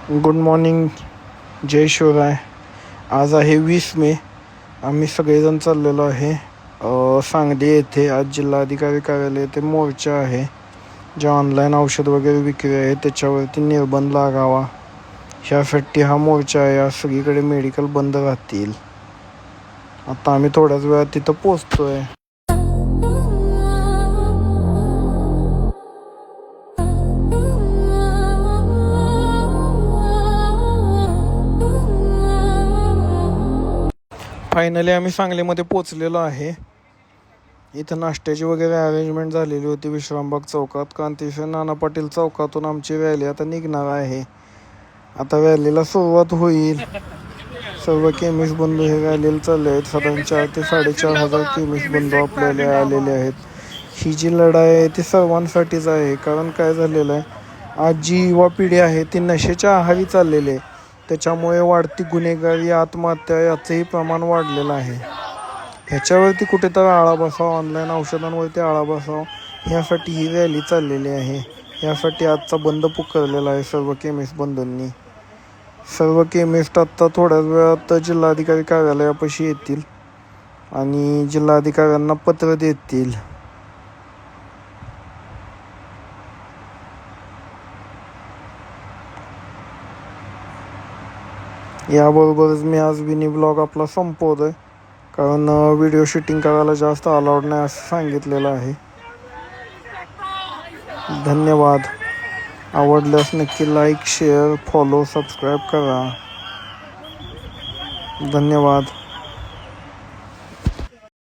Good morning, जय शिवराय. आज आहे 20 मे. आम्ही सगळेजण चाललेलो आहे सांगली येथे. आज जिल्हाधिकारी कार्यालय येथे मोर्चा आहे. जे ऑनलाईन औषध वगैरे विक्री आहे त्याच्यावरती निर्बंध लागावा ह्यासाठी हा मोर्चा आहे. आज सगळीकडे मेडिकल बंद राहतील. आता आम्ही थोड्याच वेळात तिथं पोचतोय. फायनली आम्ही सांगलीमध्ये पोचलेलो आहे. इथं नाश्त्याची वगैरे अरेंजमेंट झालेली होती विश्रामबाग चौकात. क्रांतीसिंह नाना पाटील चौकातून आमची रॅली आता निघणार आहे. आता रॅलीला सुरुवात होईल. सर्व केमिस्ट बंधू हे रॅलीला चालले आहेत. साधारण 4 ते 4,500 केमिस्ट बंधू आपल्याला आलेले आहेत. ही जी लढाई आहे ती सर्वांसाठीच आहे. कारण काय झालेलं आहे, आज जी युवा पिढी आहे ती नशेच्या आहारी चाललेली आहे. त्याच्यामुळे वाढती गुन्हेगारी, आत्महत्या याचंही प्रमाण वाढलेलं आहे. ह्याच्यावरती कुठेतरी आळा बसावा, ऑनलाईन औषधांवरती आळा बसावा ह्यासाठी ही रॅली चाललेली आहे. ह्यासाठी आजचा बंद पुकारलेला आहे सर्व केमिस्ट बंधूंनी. सर्व केमिस्ट आत्ता थोड्याच वेळात जिल्हाधिकारी कार्यालयापाशी येतील आणि जिल्हाधिकाऱ्यांना पत्र देतील. याबरोबरच मी आज मिनी ब्लॉग आपला संपवतोय. कारण व्हिडिओ शूटिंग करायला जास्त अलाउड नाही असं सांगितलेलं आहे. धन्यवाद. आवडल्यास नक्की लाईक, शेअर, फॉलो, सबस्क्राईब करा. धन्यवाद.